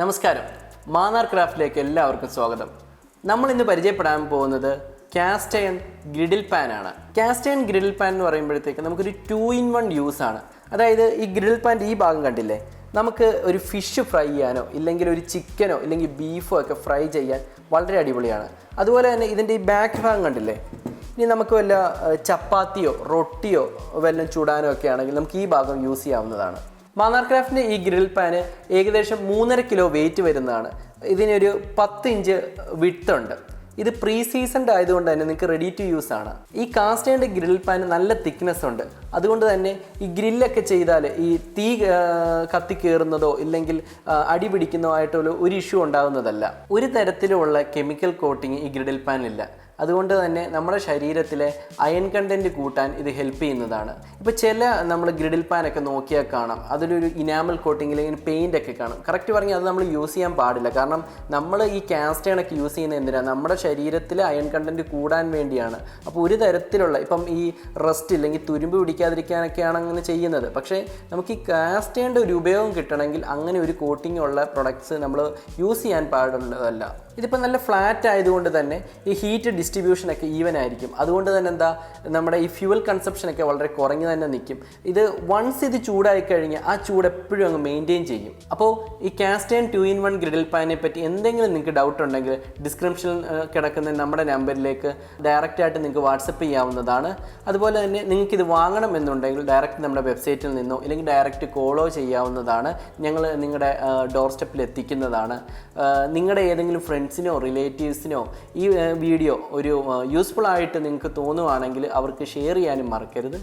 നമസ്കാരം, മാന്നാർ ക്രാഫ്റ്റിലേക്ക് എല്ലാവർക്കും സ്വാഗതം. നമ്മൾ ഇന്ന് പരിചയപ്പെടാൻ പോകുന്നത് കാസ്റ്റ് അയൺ ഗ്രിഡിൽ പാൻ ആണ്. കാസ്റ്റ് അയൺ ഗ്രിഡിൽ പാൻ എന്ന് പറയുമ്പോഴത്തേക്ക് നമുക്കൊരു 2-in-1 യൂസ് ആണ്. അതായത് ഈ ഗ്രിഡിൽ പാൻ്റെ ഈ ഭാഗം കണ്ടില്ലേ, നമുക്ക് ഒരു ഫിഷ് ഫ്രൈ ചെയ്യാനോ ഇല്ലെങ്കിൽ ഒരു ചിക്കനോ ഇല്ലെങ്കിൽ ബീഫോ ഒക്കെ ഫ്രൈ ചെയ്യാൻ വളരെ അടിപൊളിയാണ്. അതുപോലെ തന്നെ ഇതിൻ്റെ ഈ ബാക്ക് ഭാഗം കണ്ടില്ലേ, ഇനി നമുക്ക് വല്ല ചപ്പാത്തിയോ റൊട്ടിയോ വല്ലതും ചുടാനോ ഒക്കെ ആണെങ്കിൽ നമുക്ക് ഈ ഭാഗം യൂസ് ചെയ്യാവുന്നതാണ്. മാന്നാർ ക്രാഫ്റ്റിൻ്റെ ഈ ഗ്രിൽ പാന് ഏകദേശം 3.5 കിലോ വെയിറ്റ് വരുന്നതാണ്. ഇതിനൊരു 10 ഇഞ്ച് വിഡ്ത്ത് ഉണ്ട്. ഇത് പ്രീ സീസൺഡ് ആയതുകൊണ്ട് തന്നെ നിങ്ങൾക്ക് റെഡി ടു യൂസ് ആണ്. ഈ കാസ്റ്റ് അയൺ ഗ്രിൽ പാന് നല്ല തിക്നെസ് ഉണ്ട്. അതുകൊണ്ട് തന്നെ ഈ ഗ്രില്ലൊക്കെ ചെയ്താൽ ഈ തീ കത്തി കയറുന്നതോ ഇല്ലെങ്കിൽ അടി പിടിക്കുന്നതോ ആയിട്ടുള്ള ഒരു ഇഷ്യൂ ഉണ്ടാകുന്നതല്ല. ഒരു തരത്തിലുള്ള കെമിക്കൽ കോട്ടിങ് ഈ ഗ്രിഡിൽ പാനിലില്ല. അതുകൊണ്ട് തന്നെ നമ്മുടെ ശരീരത്തിലെ അയൺ കണ്ടൻറ്റ് കൂട്ടാൻ ഇത് ഹെൽപ്പ് ചെയ്യുന്നതാണ്. ഇപ്പോൾ ചില നമ്മൾ ഗ്രിഡിൽ പാനൊക്കെ നോക്കിയാൽ കാണാം, അതിലൊരു ഇനാമൽ കോട്ടിങ് അല്ലെങ്കിൽ പെയിൻ്റ് ഒക്കെ കാണും. കറക്റ്റ് പറഞ്ഞാൽ അത് നമ്മൾ യൂസ് ചെയ്യാൻ പാടില്ല. കാരണം നമ്മൾ ഈ കാസ്റ്റ് അയണൊക്കെ യൂസ് ചെയ്യുന്നത് എന്തിനാണ്? നമ്മുടെ ശരീരത്തിലെ അയൺ കണ്ടൻറ്റ് കൂടാൻ വേണ്ടിയാണ്. അപ്പോൾ ഒരു തരത്തിലുള്ള ഇപ്പം ഈ റസ്റ്റ് ഇല്ലെങ്കിൽ തുരുമ്പ് പിടിക്കാതിരിക്കാനൊക്കെയാണ് അങ്ങനെ ചെയ്യുന്നത്. പക്ഷേ നമുക്ക് ഈ കാസ്റ്റ് അയണിൻ്റെ ഒരു ഉപയോഗം കിട്ടണമെങ്കിൽ അങ്ങനെ ഒരു കോട്ടിംഗ് ഉള്ള പ്രൊഡക്ട്സ് നമ്മൾ യൂസ് ചെയ്യാൻ പാടുള്ളതല്ല. ഇതിപ്പോൾ നല്ല ഫ്ലാറ്റ് ആയതുകൊണ്ട് തന്നെ ഈ ഹീറ്റ് ഡിസ്ട്രിബ്യൂഷനൊക്കെ ഈവൻ ആയിരിക്കും. അതുകൊണ്ട് തന്നെ എന്താ, നമ്മുടെ ഈ ഫ്യൂവൽ കൺസപ്ഷനൊക്കെ വളരെ കുറഞ്ഞു തന്നെ നിൽക്കും. ഇത് വൺസ് ഇത് ചൂടായി കഴിഞ്ഞാൽ ആ ചൂട് എപ്പോഴും അങ്ങ് മെയിൻറ്റെയിൻ ചെയ്യും. അപ്പോൾ ഈ കാസ്റ്റ് അയൺ 2-in-1 ഗ്രിഡിൽ പാനിനെ പറ്റി എന്തെങ്കിലും നിങ്ങൾക്ക് ഡൗട്ട് ഉണ്ടെങ്കിൽ ഡിസ്ക്രിപ്ഷനിൽ കിടക്കുന്ന നമ്മുടെ നമ്പറിലേക്ക് ഡയറക്റ്റായിട്ട് നിങ്ങൾക്ക് വാട്സപ്പ് ചെയ്യാവുന്നതാണ്. അതുപോലെ തന്നെ നിങ്ങൾക്ക് ഇത് വാങ്ങണം എന്നുണ്ടെങ്കിൽ ഡയറക്റ്റ് നമ്മുടെ വെബ്സൈറ്റിൽ നിന്നോ ഇല്ലെങ്കിൽ ഡയറക്റ്റ് കോളോ ചെയ്യാവുന്നതാണ്. ഞങ്ങൾ നിങ്ങളുടെ ഡോർ സ്റ്റെപ്പിൽ എത്തിക്കുന്നതാണ്. നിങ്ങളുടെ ഏതെങ്കിലും ഫ്രണ്ട്സിനോ റിലേറ്റീവ്സിനോ ഈ വീഡിയോ ഒരു യൂസ്ഫുൾ ആയിട്ട് നിങ്ങൾക്ക് തോന്നുവാണെങ്കിൽ അവർക്ക് ഷെയർ ചെയ്യാനും മറക്കരുത്.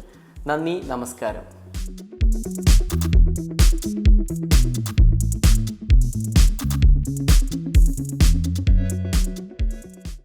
നന്ദി, നമസ്കാരം.